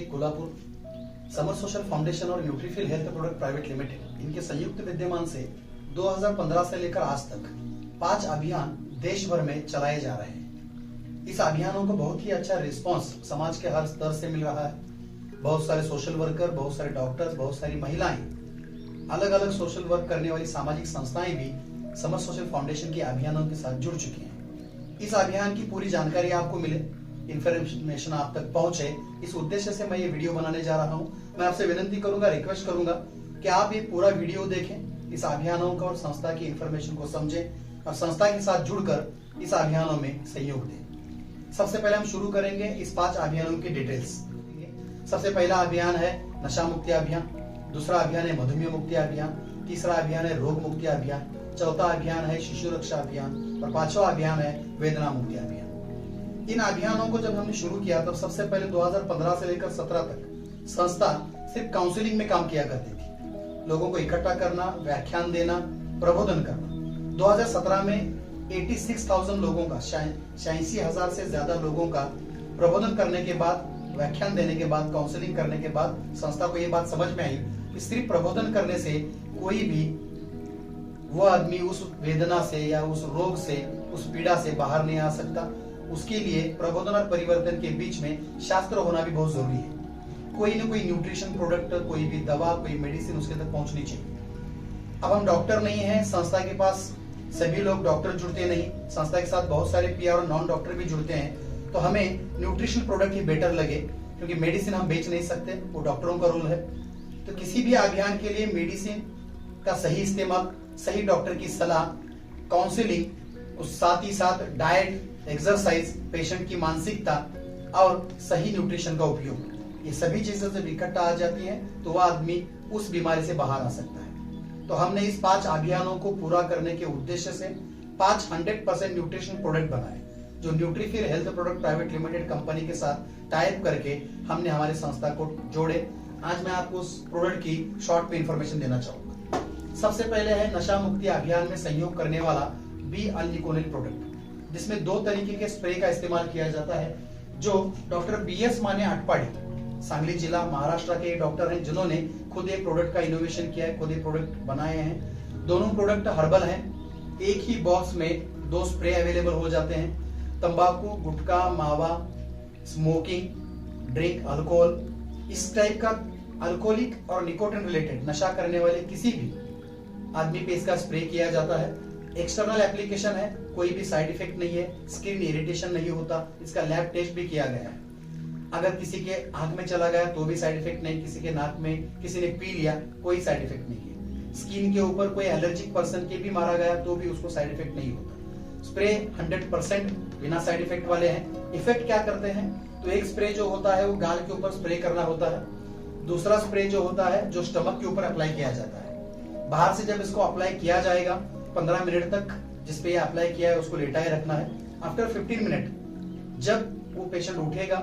Sheikh Kolhapur, Samar social foundation और Nutrifil health product private limited इनके संयुक्त विद्यमान से 2015 से लेकर आज तक 5 अभियान देश भर में चलाए जा रहे हैं। इस अभियानों को बहुत ही अच्छा रिस्पांस समाज के हर स्तर से मिल रहा है। बहुत सारे सोशल वर्कर, बहुत सारे डॉक्टर्स, बहुत सारी महिलाएं, अलग अलग सोशल वर्क करने वाली सामाजिक संस्थाएं भी समर सोशल फाउंडेशन के अभियानों के साथ जुड़ चुकी हैं। इस अभियान की पूरी जानकारी आपको मिले, इंफॉर्मेशन आप तक पहुंचे, इस उद्देश्य से मैं ये वीडियो बनाने जा रहा हूं। मैं आपसे विनती करूंगा, रिक्वेस्ट करूंगा कि आप ये पूरा वीडियो देखें, इस अभियानों का और संस्था की इंफॉर्मेशन को समझें और संस्था के साथ जुड़कर इस अभियानों में सहयोग दें। सबसे पहले हम शुरू करेंगे इस 5 अभियानों की डिटेल्स। सबसे पहला अभियान है नशा मुक्ति अभियान, दूसरा अभियान है मधुमेह मुक्ति अभियान, तीसरा अभियान है रोग मुक्ति अभियान, चौथा अभियान है शिशु रक्षा अभियान और 5वां अभियान है वेदना मुक्ति अभियान। इन अभियानों को जब हमने शुरू किया तब सबसे पहले 2015 से लेकर 17 तक संस्था सिर्फ काउंसलिंग में काम किया करती थी, लोगों को इकट्ठा करना, व्याख्यान देना, प्रबोधन करना। 2017 में 86,000 लोगों का, 86,000 से ज्यादा लोगों का प्रबोधन करने के बाद, व्याख्यान देने के बाद, काउंसलिंग करने के बाद संस्था को ये बात समझ में आई कि सिर्फ प्रबोधन करने से कोई भी वो आदमी उस वेदना से या उस रोग से, उस पीड़ा से बाहर नहीं आ सकता। उसके लिए प्रबोधन और परिवर्तन के बीच में शास्त्र होना भी बहुत जरूरी है। कोई ना कोई न्यूट्रिशन प्रोडक्ट, कोई भी दवा, कोई मेडिसिन उसके तक पहुंचनी चाहिए। अब हम डॉक्टर नहीं है, संस्था के पास सभी लोग डॉक्टर जुड़ते नहीं, संस्था के साथ बहुत सारे पीआर और नॉन डॉक्टर भी जुड़ते हैं, तो हमें न्यूट्रिशन प्रोडक्ट ही बेटर लगे, क्योंकि मेडिसिन हम बेच नहीं सकते, वो डॉक्टरों का रोल है। तो किसी भी अभियान के लिए मेडिसिन का सही इस्तेमाल, सही डॉक्टर की सलाह, काउंसलिंग, उस साथ ही साथ डाइट, एक्सरसाइज, पेशेंट की मानसिकता और सही न्यूट्रिशन का उपयोग, ये सभी चीजें जब इकट्ठा आ जाती हैं तो वह आदमी उस बीमारी से बाहर आ सकता है। तो हमने इस 5 अभियानों को पूरा करने के उद्देश्य से 5 100% न्यूट्रिशन प्रोडक्ट बनाए, जो Nutrifil health product private limited company के साथ टाइप करके हमने हमारी संस्था को जोड़े। आज मैं आपको उस प्रोडक्ट की शॉर्ट में इंफॉर्मेशन देना चाहूंगा। सबसे पहले है नशा मुक्ति अभियान में सहयोग करने वाला बी अल्निकोनिल प्रोडक्ट, जिसमें 2 तरीके के स्प्रे का इस्तेमाल किया जाता है, जो डॉक्टर BS माने अटपाड़ी, सांगली जिला, महाराष्ट्र के डॉक्टर हैं, जिन्होंने खुद एक प्रोडक्ट का इनोवेशन किया है, खुद एक प्रोडक्ट बनाए हैं। दोनों प्रोडक्ट हर्बल हैं। एक ही बॉक्स में 2 स्प्रे अवेलेबल हो जाते हैं। तंबाकू, गुटखा, मावा, स्मोकिंग, ड्रिंक, अल्कोहल, इस टाइप का अल्कोहलिक और निकोटिन रिलेटेड नशा करने वाले किसी भी आदमी पे इसका स्प्रे किया जाता है। एक्सटर्नल एप्लीकेशन है, कोई भी साइड इफेक्ट नहीं है, स्किन इरिटेशन नहीं होता, इसका लैब टेस्ट भी किया गया है। अगर किसी के आंख में चला गया तो भी साइड इफेक्ट नहीं, किसी के नाक में किसी ने पी लिया कोई साइड इफेक्ट नहीं है। स्किन के ऊपर कोई एलर्जिक पर्सन के भी मारा गया तो भी उसको साइड इफेक्ट नहीं होता। स्प्रे 100% बिना साइड इफेक्ट वाले हैं। इफेक्ट क्या करते हैं, तो एक स्प्रे जो होता है वो गाल के ऊपर स्प्रे करना होता है, दूसरा स्प्रे जो होता है जो स्टमक के ऊपर अप्लाई किया जाता है। बाहर से जब इसको अप्लाई किया जाएगा 15 मिनट तक, जिसपे ये अप्लाई किया है उसको लेटाए रखना है। आफ्टर 15 मिनट जब वो पेशेंट उठेगा,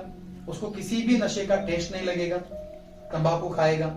उसको किसी भी नशे का टेस्ट नहीं लगेगा। तंबाकू खाएगा,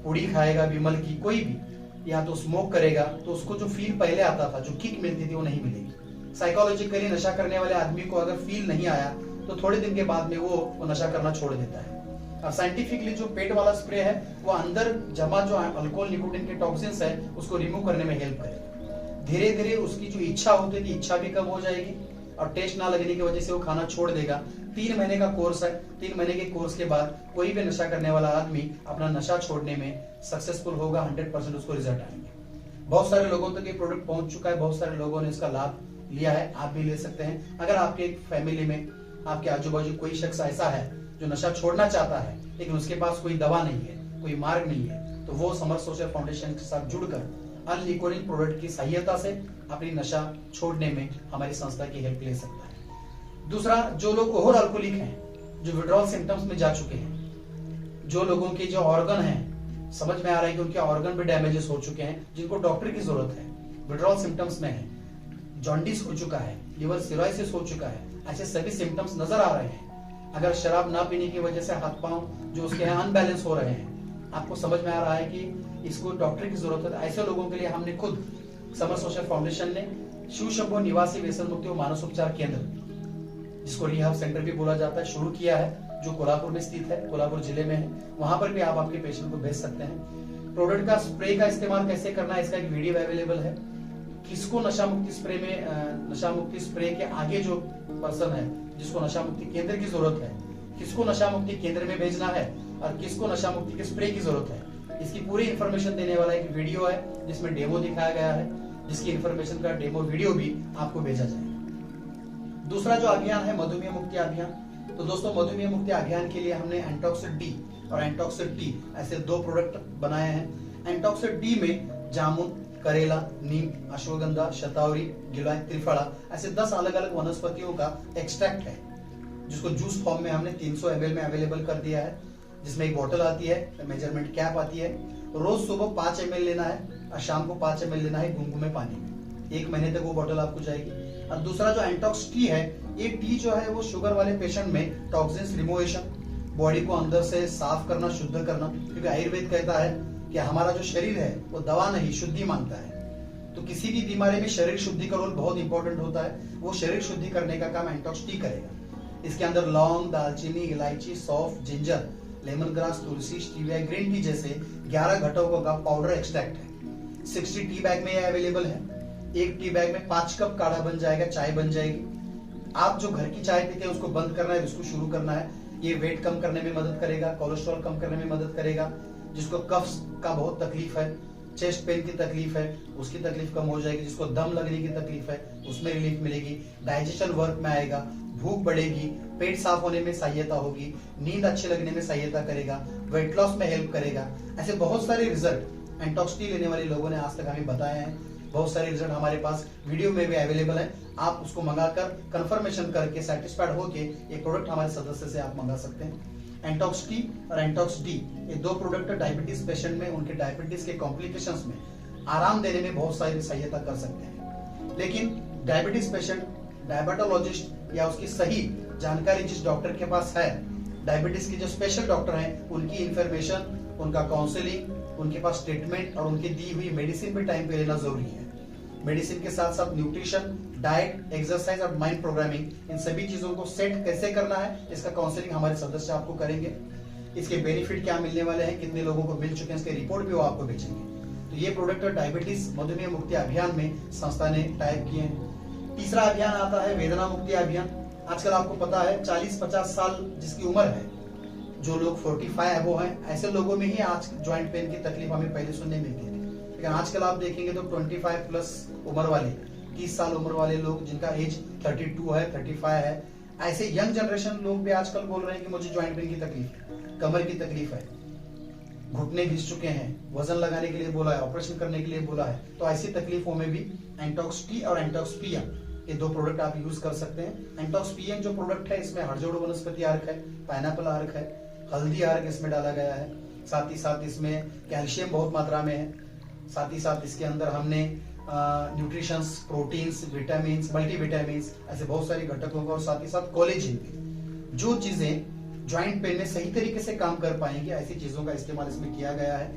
पुड़ी खाएगा, विमल की कोई भी, या तो स्मोक करेगा तो उसको जो फील पहले आता था, जो किक मिलती थी, वो नहीं मिलेगी। साइकोलॉजिकली नशा करने वाले आदमी को अगर फील नहीं आया तो थोड़े दिन के बाद में वो नशा करना छोड़ देता है। और साइंटिफिकली जो पेट वाला स्प्रे है वो अंदर जमा जो अल्कोहल, निकोटिन के टॉक्सिन्स है उसको रिमूव करने में हेल्प करेगा। धीरे धीरे उसकी जो इच्छा होती थी, इच्छा भी कम हो जाएगी और टेस्ट ना लगने की वजह से वो खाना छोड़ देगा। 3 महीने का कोर्स है। 3 महीने के कोर्स के बाद कोई भी नशा करने वाला आदमी अपना नशा छोड़ने में सक्सेसफुल होगा, 100% उसको रिजल्ट आएंगे। बहुत सारे लोगों तक ये प्रोडक्ट पहुंच चुका है, बहुत सारे लोगों ने इसका लाभ लिया है, आप भी ले सकते हैं। अगर आपके एक फैमिली में, आपके आजू बाजू कोई शख्स ऐसा है जो नशा छोड़ना चाहता है लेकिन उसके पास कोई दवा नहीं है, कोई मार्ग नहीं है, तो वो समर सोशल फाउंडेशन के साथ जुड़कर अल्निकोनिल प्रोडक्ट की सहायता से अपनी नशा छोड़ने में हमारी संस्था की हेल्प ले सकता है। दूसरा, जो लोग और अल्कोहलिक हैं, जो विड्रॉल सिम्टम्स में जा चुके हैं, जो लोगों के जो ऑर्गन हैं, समझ में आ रहा है कि उनके ऑर्गन भी डैमेजेस हो चुके हैं, जिनको डॉक्टर की जरूरत है, विड्रॉल सिम्टम्स में है, जॉन्डिस हो चुका है, लिवर सिरोसिस हो चुका है, ऐसे सभी सिम्टम्स नजर आ रहे हैं। अगर शराब ना पीने की वजह से हाथ पांव जो उसके हैं अनबैलेंस हो रहे हैं, आपको समझ में आ रहा है कि इसको डॉक्टर की जरूरत है, ऐसे लोगों के लिए हमने खुद समर सोशल फाउंडेशन ने शिव शंभो निवासी व्यसन मुक्ति व मानस उपचार केंद्र, जिसको रिहाब सेंटर भी बोला जाता है, शुरू किया है। जो कोल्हापुर में स्थित है, कोल्हापुर जिले में है, वहां पर भी आप आपके पेशेंट को भेज सकते हैं। प्रोडक्ट का स्प्रे का इस्तेमाल कैसे करना है, इसका एक वीडियो अवेलेबल है। किसको नशा मुक्ति स्प्रे में, नशा मुक्ति स्प्रे के आगे जो पर्सन है जिसको नशा मुक्ति केंद्र की जरूरत है, किसको नशा मुक्ति केंद्र में भेजना है और किसको नशा मुक्ति के स्प्रे की जरूरत है, इसकी पूरी इंफॉर्मेशन देने वाला एक वीडियो है जिसमें डेमो दिखाया गया है, जिसकी इंफॉर्मेशन का डेमो वीडियो भी आपको भेजा जाएगा। दूसरा जो अभियान है मधुमेह मुक्ति अभियान। तो दोस्तों, मधुमेह मुक्ति अभियान के लिए हमने एंटॉक्सिड डी और एंटॉक्सिड टी ऐसे 2 प्रोडक्ट बनाए हैं। एंटॉक्सिड डी में जामुन, करेला, नीम, अश्वगंधा, शतावरी, गिलोय, त्रिफला ऐसे 10 अलग अलग वनस्पतियों का एक्सट्रैक्ट है, जिसको जूस फॉर्म में हमने 300 ml में अवेलेबल कर दिया है, जिसमें एक बोतल आती है, मेजरमेंट कैप आती है। रोज सुबह 5 ml लेना है और शाम को 5 ml लेना है गुनगुने पानी में। 1 महीने तक वो बोतल आपको जाएगी। और दूसरा जो एंटॉक्स टी है, ये टी जो है वो शुगर वाले पेशेंट में टॉक्सिन्स रिमूवेशन, बॉडी को अंदर से साफ करना, शुद्ध करना, क्योंकि आयुर्वेद कहता है कि हमारा जो शरीर है वो दवा नहीं शुद्धि मांगता है। तो किसी भी बीमारी में शरीर शुद्धि का रोल बहुत इंपॉर्टेंट होता है। वो शरीर शुद्धि करने का काम एंटॉक्स टी करेगा। इसके अंदर लौंग, दालचीनी, इलायची, सौंफ, जिंजर, लेमन ग्रास, तुलसी, स्टीविया, ग्रीन टी जैसे 11 घटकों का पाउडर एक्सट्रैक्ट है। 60 टी बैग में यह अवेलेबल है। एक टी बैग में 5 कप काढ़ा बन जाएगा, चाय बन जाएगी। आप जो घर की चाय पीते हैं उसको बंद करना है, उसको शुरू करना है। ये वेट कम करने में मदद करेगा, कोलेस्ट्रॉल कम करने में मदद करेगा। जिसको कफ का बहुत तकलीफ है, चेस्ट पेन की तकलीफ है, उसकी तकलीफ कम हो जाएगी। जिसको दम लगने की तकलीफ है, उसमें रिलीफ मिलेगी। डाइजेशन वर्क में आएगा, भूख बढ़ेगी, पेट साफ होने में सहायता होगी, नींद अच्छी लगने में सहायता करेगा, वेट लॉस में हेल्प करेगा। ऐसे बहुत सारे रिजल्ट एंटॉक्स टी लेने वाले लोगों ने आज तक हमें बताए हैं। बहुत सारे रिजल्ट हमारे पास वीडियो में भी अवेलेबल है। आप उसको मंगाकर कंफर्मेशन करके सेटिस्फाइड होके ये प्रोडक्ट हमारे सदस्य से आप मंगा सकते हैं। एंटॉक्स टी और एंटॉक्स डी, ये 2 प्रोडक्ट डायबिटीज पेशेंट में उनके डायबिटीज के कॉम्प्लिकेशंस में आराम देने में बहुत सारी सहायता कर सकते हैं। लेकिन डायबिटीज पेशेंट, डायबिटोलॉजिस्ट या उसकी सही जानकारी जिस डॉक्टर के पास है, डायबिटीज के जो स्पेशल डॉक्टर हैं, उनकी इंफॉर्मेशन, उनका काउंसलिंग, उनके पास ट्रीटमेंट और उनकी दी हुई मेडिसिन भी टाइम पे लेना जरूरी है। मेडिसिन के साथ साथ न्यूट्रिशन, डाइट, एक्सरसाइज और माइंड प्रोग्रामिंग, इन सभी चीजों को सेट कैसे करना है, इसका काउंसलिंग हमारे सदस्य आपको करेंगे। इसके बेनिफिट क्या मिलने वाले हैं, कितने लोगों को मिल चुके हैं, इसके रिपोर्ट भी वो आपको भेजेंगे। तो ये प्रोडक्ट डायबिटीज मधुमेह मुक्ति अभियान में संस्था ने टाइप किए हैं। तीसरा अभियान आता है वेदना मुक्ति अभियान। आजकल आपको पता है 40-50 साल जिसकी उम्र है, जो लोग 45 अबव हैं, ऐसे लोगों में ही आज ज्वाइंट पेन की तकलीफ हमें पहले सुनने मिलती थी। लेकिन आजकल आप देखेंगे तो 25 प्लस उम्र वाले, 30 साल उम्र वाले लोग जिनका एज 32 है, 35 है, ऐसे यंग जनरेशन लोग भी आजकल बोल रहे हैं कि मुझे ज्वाइंट पेन की तकलीफ है, कमर की तकलीफ है, घुटने घिस चुके हैं, वजन लगाने के लिए बोला है, ऑपरेशन करने के लिए बोला है। तो ऐसी तकलीफों में भी एंटॉक्स टी और एंटॉक्स पीएम, ये 2 प्रोडक्ट आप यूज कर सकते हैं। एंटॉक्स पीएम जो प्रोडक्ट है, इसमें हड़जोड़ वनस्पति अर्क है, पाइनएप्पल अर्क है, हल्दी अर्क इसमें डाला गया है। साथ ही साथ इसमें कैल्शियम बहुत मात्रा में है। साथ ही साथ इसके अंदर हमने न्यूट्रिशंस, प्रोटीन्स, विटामिन्स, मल्टीविटामिन्स, ऐसे बहुत सारे घटकों का, और साथ ही साथ कोलेजिन भी, जो चीजें ज्वाइंट पेन में सही तरीके से काम कर पाएंगे, ऐसी चीजों का इस्तेमाल इसमें किया गया है।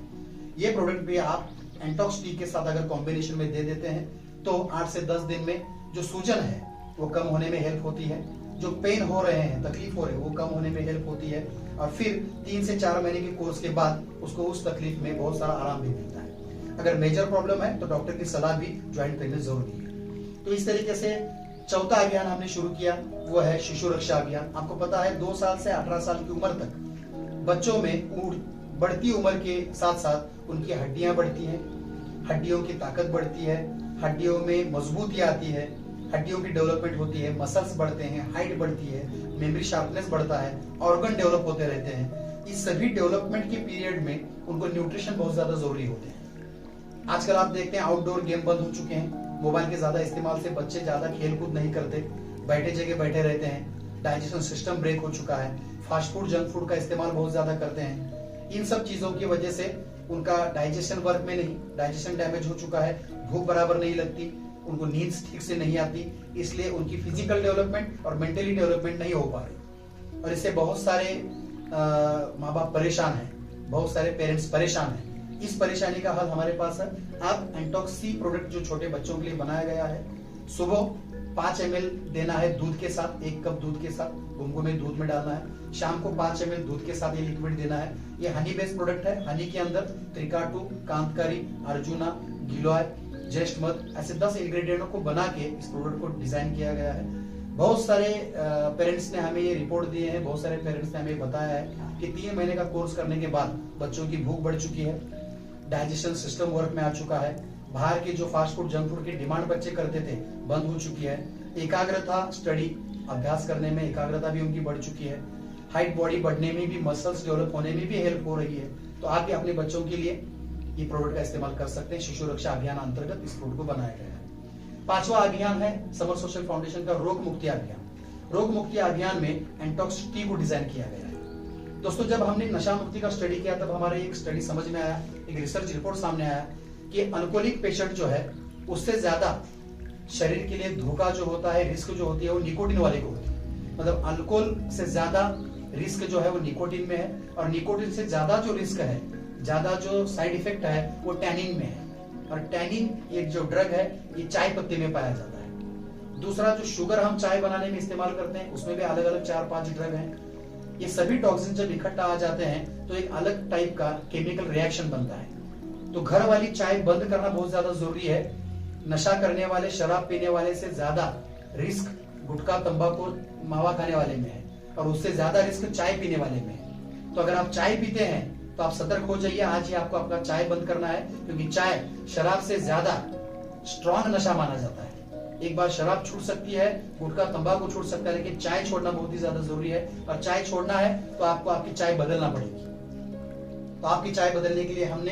ये प्रोडक्ट भी आप एंटॉक्स टी के साथ अगर कॉम्बिनेशन में दे देते हैं तो 8 से 10 दिन में जो सूजन है वो कम होने में हेल्प होती है, जो पेन हो रहे हैं, तकलीफ हो रही है, वो कम होने में हेल्प होती है। और फिर 3 से 4 महीने के कोर्स के बाद उसको उस तकलीफ में बहुत सारा आराम भी मिलता है। अगर मेजर प्रॉब्लम है तो डॉक्टर की सलाह भी ज्वाइंट पेन में जरूरी है। तो इस तरीके से चौथा अभियान हमने शुरू किया, वो है शिशु रक्षा अभियान। आपको पता है 2 साल से 18 साल की उम्र तक बच्चों में बढ़ती उम्र के साथ साथ उनकी हड्डियां बढ़ती हैं, हड्डियों की ताकत बढ़ती है, हड्डियों में मजबूती आती है, हड्डियों की डेवलपमेंट होती है, मसल्स बढ़ते हैं, हाइट बढ़ती है, मेमोरी शार्पनेस बढ़ता है, ऑर्गन डेवलप होते रहते हैं। इस सभी डेवलपमेंट के पीरियड में उनको न्यूट्रिशन बहुत ज्यादा जरूरी होते हैं। आजकल आप देखते हैं आउटडोर गेम बंद हो चुके हैं, मोबाइल के ज्यादा इस्तेमाल से बच्चे ज्यादा खेल कूद नहीं करते, बैठे जगह बैठे रहते हैं, डाइजेशन सिस्टम ब्रेक हो चुका है, फास्ट फूड, जंक फूड का इस्तेमाल बहुत ज्यादा करते हैं। इन सब चीजों की वजह से उनका डाइजेशन वर्क में नहीं, डाइजेशन डैमेज हो चुका है, भूख बराबर नहीं लगती, उनको नींद ठीक से नहीं आती, इसलिए उनकी फिजिकल डेवलपमेंट और मेंटली डेवलपमेंट नहीं हो पा रही। और इससे बहुत सारे माँ बाप परेशान हैं, बहुत सारे पेरेंट्स परेशान हैं। इस परेशानी का हल हमारे पास है। आप एंटॉक्स सी प्रोडक्ट जो छोटे बच्चों के लिए बनाया गया है, सुबह 5 ml देना है दूध के साथ, 1 कप दूध के साथ गुनगुने दूध में डालना है। शाम को 5 ml दूध के साथ ये लिक्विड देना है। ये हनी बेस्ड प्रोडक्ट है। हनी के अंदर त्रिकाटु, कांतकारी, अर्जुना, गिलोय, ज्येष्ठ मध ऐसे 10 इंग्रेडिएंटों को बना के इस प्रोडक्ट को डिजाइन किया गया है। बहुत सारे पेरेंट्स ने हमें ये रिपोर्ट दिए हैं, बहुत सारे पेरेंट्स ने हमें बताया है कि 3 महीने का कोर्स करने के बाद बच्चों की भूख बढ़ चुकी है, डाइजेशन सिस्टम वर्क में आ चुका है, बाहर के जो फास्ट फूड, जंक फूड की डिमांड बच्चे करते थे बंद हो चुकी है, एकाग्रता, स्टडी अभ्यास करने में एकाग्रता भी उनकी बढ़ चुकी है, हाइट बॉडी बढ़ने में भी, मसल्स डेवलप होने में भी हेल्प हो रही है। तो आप भी अपने बच्चों के लिए ये प्रोडक्ट का इस्तेमाल कर सकते हैं। शिशु रक्षा अभियान अंतर्गत इस प्रोडक्ट को बनाया गया है। 5वां अभियान है समर सोशल फाउंडेशन का रोग मुक्ति अभियान। रोग मुक्ति अभियान में एंटॉक्स टी को डिजाइन किया गया है। दोस्तों, जब हमने नशा मुक्ति का स्टडी किया तब हमारे एक स्टडी समझ में आया, एक रिसर्च रिपोर्ट सामने आया कि अल्कोहलिक पेशेंट जो है उससे ज्यादा शरीर के लिए धोखा जो होता है, रिस्क जो होती है वो निकोटिन वाले को होती है। मतलब अल्कोहल से ज्यादा रिस्क जो है वो निकोटिन में है, और निकोटिन से ज्यादा जो रिस्क है, ज्यादा जो साइड इफेक्ट है वो टैनिन में है। और टैनिन एक जो ड्रग है ये चाय पत्ती में पाया जाता है। दूसरा, जो शुगर हम चाय बनाने में इस्तेमाल करते हैं उसमें भी अलग अलग 4-5 ड्रग हैं। ये सभी टॉक्सिन जब इकट्ठा आ जाते हैं तो एक अलग टाइप का केमिकल रिएक्शन बनता है। तो घर वाली चाय बंद करना बहुत ज्यादा जरूरी है। नशा करने वाले, शराब पीने वाले से ज्यादा रिस्क गुटखा, तंबाकू, मावा खाने वाले में है, और उससे ज्यादा रिस्क चाय पीने वाले में है। तो अगर आप चाय पीते हैं तो आप सतर्क हो जाइए, आज ही आपको अपना चाय बंद करना है, क्योंकि चाय शराब से ज्यादा स्ट्रॉन्ग नशा माना जाता है। एक बार शराब छूट सकती है, गुटखा, तंबाकू छूट सकता है, लेकिन चाय छोड़ना बहुत ही ज्यादा जरूरी है। और चाय छोड़ना है तो आपको आपकी चाय बदलना पड़ेगी। तो आपकी चाय बदलने के लिए हमने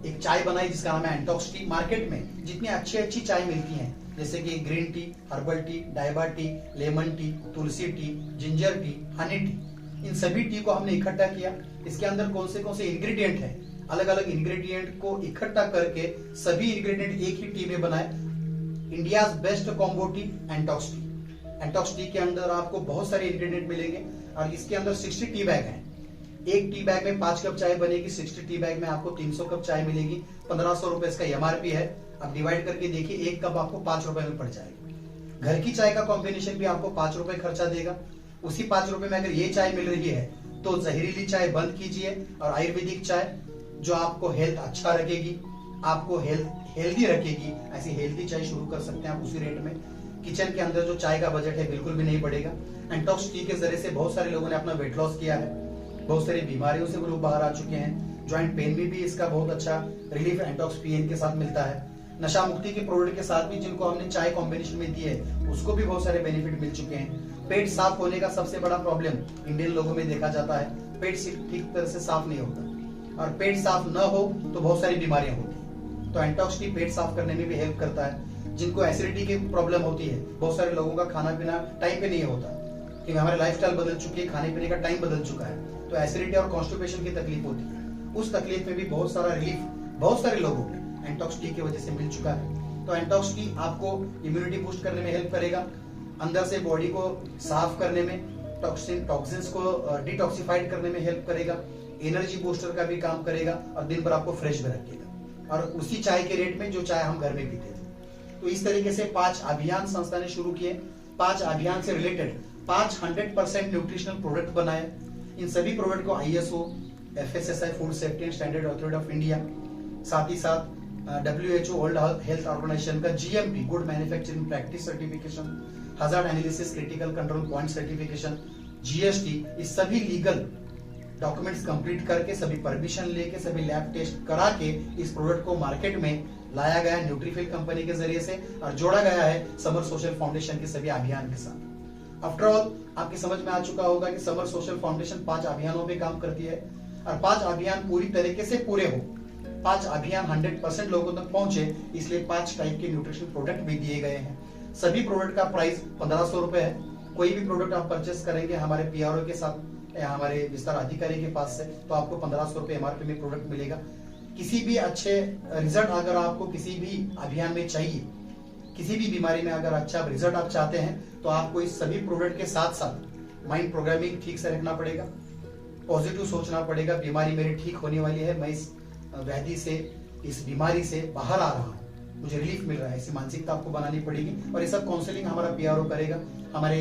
एक चाय बनाई जिसका नाम है एंटॉक्स टी। मार्केट में जितनी अच्छी चाय मिलती है, जैसे कि ग्रीन टी, हर्बल टी, डाइबा tea, lemon tea, tulsi tea, ginger tea, honey tea, इन सभी टी को हमने इकट्ठा किया। इसके अंदर कौन से इंग्रेडिएंट है, अलग अलग इंग्रेडिएंट को इकट्ठा करके सभी इंग्रेडिएंट एक ही टी में बनाए। इंडिया बेस्ट कॉम्बो टी एंटॉक्स टी। एंटॉक्स टी के अंदर आपको बहुत सारे इंग्रेडिएंट मिलेंगे, और इसके अंदर 60 टी बैग है। एक टी बैग में 5 कप चाय बनेगी, 60 टी बैग में आपको 300 कप चाय मिलेगी। 1500 रुपए इसका एमआरपी है। आप डिवाइड करके देखिए, एक कप आपको 5 रुपए में पड़ जाएगी। घर की चाय का कॉम्बिनेशन भी आपको 5 रुपए खर्चा देगा। उसी 5 रुपए में अगर ये चाय मिल रही है तो जहरीली चाय बंद कीजिए, और आयुर्वेदिक चाय जो आपको हेल्थ अच्छा रखेगी, आपको हेल्दी रखेगी, ऐसी हेल्दी चाय शुरू कर सकते हैं आप उसी रेट में। किचन के अंदर जो चाय का बजट है बिल्कुल भी नहीं बढ़ेगा। एंटॉक्स टी के जरिए से बहुत सारे लोगों ने अपना वेट लॉस किया है, बहुत सारी बीमारियों से वो लोग बाहर आ चुके हैं। ज्वाइंट पेन में भी इसका बहुत अच्छा रिलीफ एंटॉक्स पीएन के साथ मिलता है। नशा मुक्ति के प्रोडक्ट के साथ भी जिनको हमने चाय कॉम्बिनेशन में दी है उसको भी बहुत सारे बेनिफिट मिल चुके हैं। पेट साफ होने का सबसे बड़ा प्रॉब्लम इंडियन लोगों में देखा जाता है, पेट ठीक तरह से साफ नहीं होता, और पेट साफ न हो तो बहुत सारी बीमारियां होती है। तो एंटॉक्स टी पेट साफ करने में भी हेल्प करता है। जिनको एसिडिटी की प्रॉब्लम होती है, बहुत सारे लोगों का खाना पीना टाइम पे नहीं होता, क्योंकि हमारे लाइफस्टाइल बदल चुकी है, खाने पीने का टाइम बदल चुका है, तो एसिडिटी और कॉन्स्टिपेशन की तकलीफ होती है। उस तकलीफ में भी बहुत सारा रिलीफ बहुत सारे लोगों को एंटॉक्स टी की वजह से मिल चुका है। तो एंटॉक्स टी आपको इम्यूनिटी बूस्ट करने में हेल्प करेगा, अंदर से बॉडी को साफ करने में, टॉक्सिन्स को डिटॉक्सिफाइड करने में हेल्प करेगा, एनर्जी बूस्टर का भी काम करेगा, और दिन भर आपको फ्रेश भी रखेगा, और उसी चाय के रेट में जो चाय हम घर में पीते थे। तो इस तरीके से 5 अभियान संस्था ने शुरू किए। 5 अभियान से रिलेटेड 5 100% न्यूट्रिशनल प्रोडक्ट बनाए। इन सभी प्रोडक्ट को ISO, FSSAI food safety and standard authority of India, साथ ही साथ WHO वर्ल्ड हेल्थ ऑर्गेनाइजेशन का GMP good manufacturing practice certification, hazard analysis critical control point certification, GST, इस सभी लीगल डॉक्यूमेंट्स कंप्लीट करके, सभी परमिशन लेके, सभी लैब टेस्ट करा के इस प्रोडक्ट को मार्केट में लाया गया है न्यूट्रीफिल कंपनी के जरिए से, और जोड़ा गया है समर सोशल फाउंडेशन के सभी अभियान के साथ। आफ्टर ऑल आपकी समझ में आ चुका होगा कि समर सोशल फाउंडेशन 5 अभियानों पे काम करती है, और 5 अभियान पूरी तरीके से पूरे हो, 5 अभियान 100% लोगों तक पहुंचे, इसलिए 5 टाइप के न्यूट्रिशन प्रोडक्ट भी दिए गए हैं। सभी प्रोडक्ट का प्राइस 1500 रुपए है। कोई भी प्रोडक्ट आप परचेस करेंगे हमारे PRO के साथ या हमारे विस्तार अधिकारी के पास से, तो आपको 1500 रुपए MRP में प्रोडक्ट मिलेगा। किसी भी अच्छे रिजल्ट अगर आपको किसी भी अभियान में चाहिए, किसी भी बीमारी में अगर अच्छा रिजल्ट आप चाहते हैं, तो आपको इस सभी प्रोडक्ट के साथ साथ माइंड प्रोग्रामिंग ठीक से रखना पड़ेगा, पॉजिटिव सोचना पड़ेगा। बीमारी मेरी ठीक होने वाली है, मैं इस व्याधि से, इस बीमारी से बाहर आ रहा हूँ, मुझे रिलीफ मिल रहा है, ऐसी मानसिकता आपको बनानी पड़ेगी। और ये सब काउंसलिंग हमारा पीआरओ करेगा, हमारे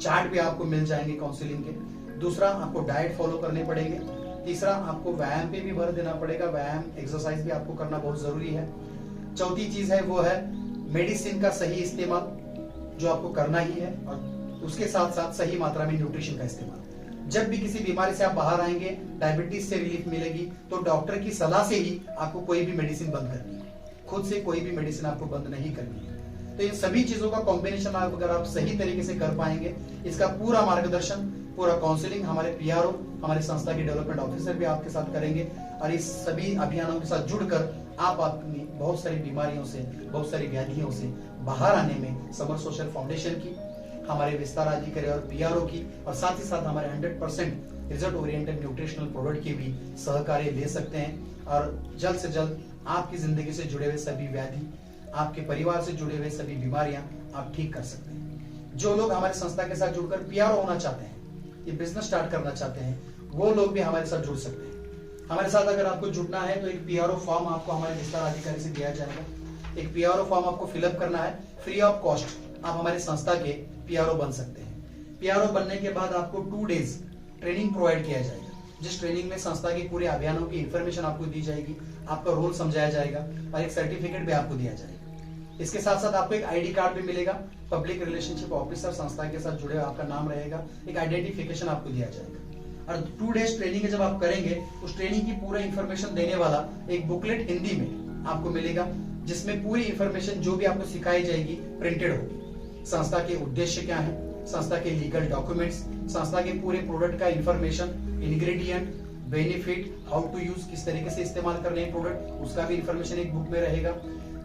चार्ट भी आपको मिल जाएंगे काउंसलिंग के। दूसरा, आपको डाइट फॉलो करने पड़ेंगे। तीसरा, आपको व्यायाम पे भी भर देना पड़ेगा, व्यायाम एक्सरसाइज भी आपको करना बहुत जरूरी है। चौथी चीज है वो है मेडिसिन का सही इस्तेमाल, जो आपको करना ही है, और उसके साथ साथ सही मात्रा में न्यूट्रिशन का इस्तेमाल। जब भी किसी बीमारी से आप बाहर आएंगे, डायबिटीज से रिलीफ मिलेगी, तो डॉक्टर की सलाह से ही आपको कोई भी मेडिसिन बंद करनी है, खुद से कोई भी मेडिसिन आपको बंद नहीं करनी है। तो इन सभी चीजों का कॉम्बिनेशन अगर आप सही तरीके से कर पाएंगे, इसका पूरा मार्गदर्शन, पूरा काउंसलिंग हमारे पीआरओ, हमारे संस्था के डेवलपमेंट ऑफिसर भी आपके साथ करेंगे। और इस सभी अभियानों के साथ जुड़कर आप अपनी बहुत सारी बीमारियों से, बहुत सारी व्याधियों से बाहर आने में समर सोशल फाउंडेशन की, हमारे विस्तार अधिकारी और पीआरओ की, और साथ ही साथ हमारे 100% रिजल्ट ओरिएंटेड न्यूट्रिशनल प्रोडक्ट की भी सहकार्य ले सकते हैं। और जल्द से जल्द आपकी जिंदगी से जुड़े हुए सभी व्याधि, आपके परिवार से जुड़े हुए सभी बीमारियां आप ठीक कर सकते हैं। जो लोग हमारे संस्था के साथ जुड़कर पीआरओ होना चाहते हैं, ये बिजनेस स्टार्ट करना चाहते हैं, वो लोग भी हमारे साथ जुड़ सकते हैं। हमारे साथ अगर आपको जुड़ना है तो एक पीआरओ फॉर्म आपको हमारे विस्तार अधिकारी से दिया जाएगा। एक पीआरओ फॉर्म आपको फिलअप करना है, फ्री ऑफ कॉस्ट आप हमारे संस्था के पीआरओ बन सकते हैं। पीआरओ बनने के बाद आपको 2 डेज ट्रेनिंग प्रोवाइड किया जाएगा, जिस ट्रेनिंग में संस्था के पूरे अभियानों की इंफॉर्मेशन आपको दी जाएगी, आपका रोल समझाया जाएगा और एक सर्टिफिकेट भी आपको दिया जाएगा। इसके साथ साथ आपको एक आईडी कार्ड भी मिलेगा, पब्लिक रिलेशनशिप ऑफिसर संस्था के साथ जुड़े आपका नाम रहेगा, एक आइडेंटिफिकेशन आपको दिया जाएगा। और 2 डेज ट्रेनिंग जब आप करेंगे, उस ट्रेनिंग की पूरा इंफॉर्मेशन देने वाला एक बुकलेट हिंदी में आपको मिलेगा, जिसमें पूरी इंफॉर्मेशन जो भी आपको सिखाई जाएगी प्रिंटेड होगी। संस्था के उद्देश्य क्या है, संस्था के लीगल डॉक्यूमेंट्स, संस्था के पूरे प्रोडक्ट का information, ingredient, benefit, how to use, किस तरीके से इस्तेमाल करने हैं प्रोडक्ट, उसका भी इंफॉर्मेशन एक बुक में रहेगा।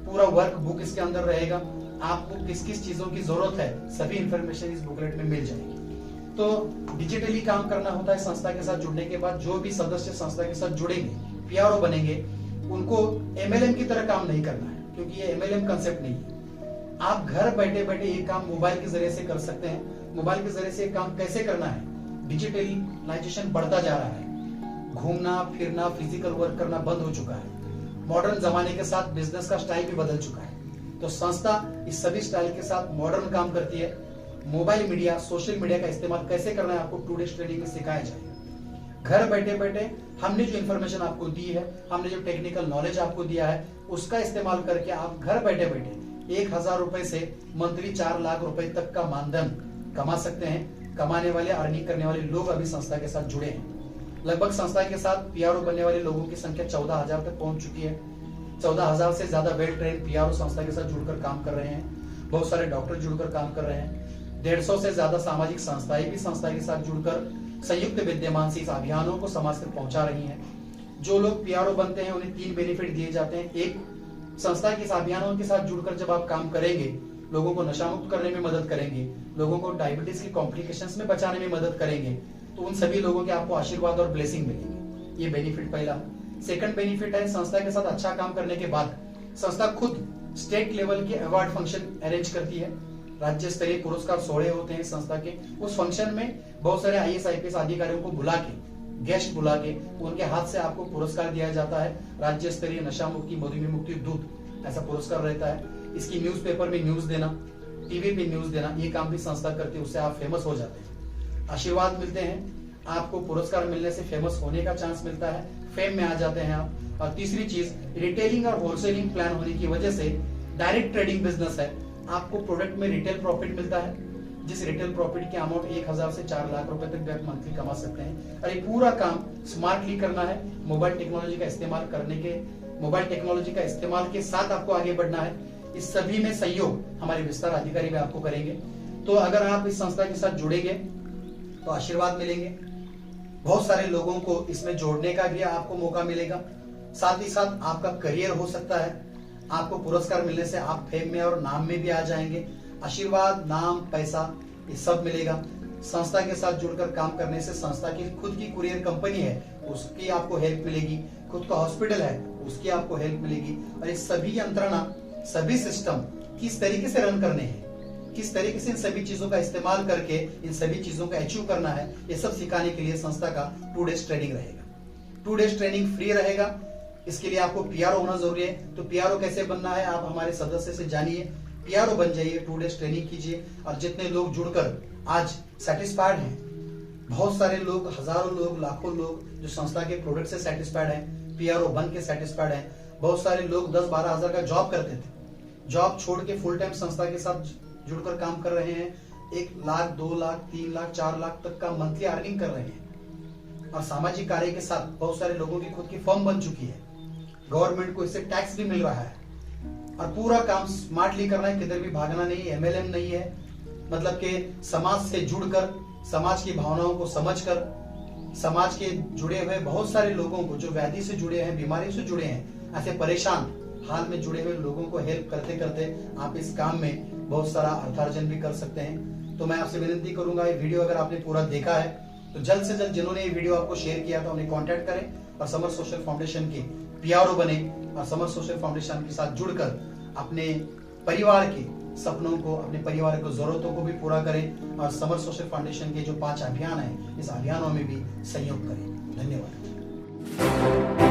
पूरा वर्क बुक इसके अंदर रहेगा, आपको किस किस चीजों की जरूरत है, सभी इंफॉर्मेशन इस बुकलेट में मिल जाएगी। तो डिजिटली काम करना होता है संस्था के साथ जुड़ने के बाद। जो भी सदस्य संस्था के साथ जुड़ेंगे, पीआरओ बनेंगे, उनको एमएलएम की तरह काम नहीं करना है, क्योंकि ये एमएलएम कंसेप्ट नहीं है। आप घर बैठे बैठे ये काम मोबाइल के जरिए से कर सकते हैं। मोबाइल के जरिए से काम कैसे करना है, डिजिटलाइजेशन बढ़ता जा रहा है, घूमना फिरना, फिजिकल वर्क करना बंद हो चुका है। मॉडर्न जमाने के साथ बिजनेस का स्टाइल भी बदल चुका है। तो संस्था इस सभी स्टाइल के साथ मॉडर्न काम करती है। मोबाइल मीडिया, सोशल मीडिया का इस्तेमाल कैसे करना है आपको 2 डेज ट्रेनिंग में सिखाया जाएगा। घर बैठे बैठे हमने जो इन्फॉर्मेशन आपको दी है, हमने जो टेक्निकल नॉलेज आपको दिया है, उसका इस्तेमाल करके आप घर बैठे बैठे 1000 रुपए से मंथली 4 लाख रुपए तक का मानधन कमा सकते हैं। कमाने वाले, अर्निंग करने वाले लोग अभी संस्था के साथ जुड़े हैं। लगभग संस्था के साथ पीआरओ बनने वाले लोगों की संख्या 14,000 तक पहुंच चुकी है। 14,000 से ज्यादा वेल ट्रेन पीआरओ संस्था के साथ जुड़कर काम कर रहे हैं। बहुत सारे डॉक्टर जुड़कर काम कर रहे हैं। 150 से ज्यादा सामाजिक संस्थाएं भी संस्था के साथ जुड़कर संयुक्त विद्यमान से इस अभियानों को समाज तक पहुंचा रही हैं। जो लोग पीआरओ बनते हैं उन्हें 3 बेनिफिट दिए जाते हैं। एक, संस्था के इस अभियानों के साथ जुड़कर जब आप काम करेंगे, लोगों को नशा मुक्त करने में मदद करेंगे, लोगों को डायबिटीज की कॉम्प्लिकेशंस में बचाने में मदद करेंगे, तो उन सभी लोगों के आपको आशीर्वाद और ब्लेसिंग मिलेंगे। ये बेनिफिट पहला। सेकंड बेनिफिट है, संस्था के साथ अच्छा काम करने के बाद संस्था खुद स्टेट लेवल के अवार्ड फंक्शन अरेंज करती है। राज्य स्तरीय पुरस्कार सोहरे होते हैं संस्था के। उस फंक्शन में बहुत सारे आईएएस आईपीएस अधिकारियों को बुला के, गेस्ट बुला के, उनके हाथ से आपको पुरस्कार दिया जाता है। राज्य स्तरीय नशा मुक्ति, मधुमेह मुक्ति दूत, ऐसा पुरस्कार रहता है। इसकी न्यूज़पेपर में न्यूज देना, टीवी पे न्यूज देना, ये काम भी संस्था करती है। उससे आप फेमस हो जाते हैं, आशीर्वाद मिलते हैं, आपको पुरस्कार मिलने से फेमस होने का चांस मिलता है, फेम में आ जाते हैं आप। और तीसरी चीज, रिटेलिंग और होलसेलिंग प्लान होने की वजह से डायरेक्ट ट्रेडिंग बिजनेस है। आपको प्रोडक्ट में रिटेल प्रॉफिट मिलता है, जिस रिटेल प्रॉफिट की अमाउंट 1000 से 4 लाख रुपए तक आप मंथली कमा सकते हैं। और ये पूरा काम स्मार्टली करना है, मोबाइल टेक्नोलॉजी का इस्तेमाल करने के, मोबाइल टेक्नोलॉजी का इस्तेमाल के साथ आपको आगे बढ़ना है। इस सभी में सहयोग हमारे विस्तार अधिकारी भी आपको करेंगे। तो अगर आप इस संस्था के साथ जुड़ेंगे तो आशीर्वाद मिलेंगे, बहुत सारे लोगों को इसमें जोड़ने का भी आपको मौका मिलेगा, साथ ही साथ आपका करियर हो सकता है। आपको पुरस्कार मिलने से आप फेम में और नाम में भी आ जाएंगे। आशीर्वाद, नाम, पैसा, ये सब मिलेगा। संस्था के साथ जुड़कर काम करने से संस्था की खुद की कुरियर कंपनी है, उसकी आपको हेल्प मिलेगी। खुद का हॉस्पिटल है, उसकी आपको हेल्प मिलेगी। और ये सभी यंत्रणा, सभी सिस्टम किस तरीके से रन करने हैं, किस तरीके से इन सभी चीजों का इस्तेमाल करके इन सभी चीजों का अचीव करना है, ये सब सिखाने के लिए संस्था का 2 डेज ट्रेनिंग रहेगा। 2 डेज ट्रेनिंग फ्री रहेगा। इसके लिए आपको पीआरओ होना जरूरी है। तो पीआरओ कैसे बनना है आप हमारे सदस्य से जानिए, पीआरओ बन जाइए, 2 डेज ट्रेनिंग कीजिए। और जितने लोग जुड़कर आज सेटिस्फाइड हैं, बहुत सारे लोग, हजारों लोग, लाखों लोग जो संस्था के प्रोडक्ट से सेटिस्फाइड हैं, पीआरओ बन के सेटिस्फाइड हैं। बहुत सारे लोग 10-12 हजार का जॉब करते थे, जॉब छोड़ के फुल टाइम संस्था के साथ जुड़कर काम कर रहे हैं। 1 लाख, 2 लाख, 3 लाख, 4 लाख तक का मंथली अर्निंग कर रहे हैं। और सामाजिक कार्य के साथ बहुत सारे लोगों की खुद की फर्म बन चुकी है। गवर्नमेंट को इससे टैक्स भी मिल रहा है और पूरा काम स्मार्टली करना है, किधर भी भागना नहीं, एमएलएम नहीं है। मतलब कि समाज से जुड़कर, समाज की भावनाओं को समझकर, समाज के जुड़े हुए बहुत सारे लोगों को जो व्याधि से जुड़े हैं, बीमारी से जुड़े हैं, ऐसे परेशान हाल में जुड़े हुए लोगों को हेल्प करते करते आप इस काम में बहुत सारा अर्थार्जन भी कर सकते हैं। तो मैं आपसे विनती करूंगा, ये वीडियो अगर आपने पूरा देखा है तो जल्द से जल्द जिन्होंने ये वीडियो आपको शेयर किया था उन्हें कांटेक्ट करें और समर सोशल फाउंडेशन के पीआरओ बने और समर सोशल फाउंडेशन के साथ जुड़कर अपने परिवार के सपनों को, अपने परिवार की जरूरतों को भी पूरा करें और समर सोशल फाउंडेशन के जो 5 अभियान हैं, इस अभियानों में भी सहयोग करें। धन्यवाद।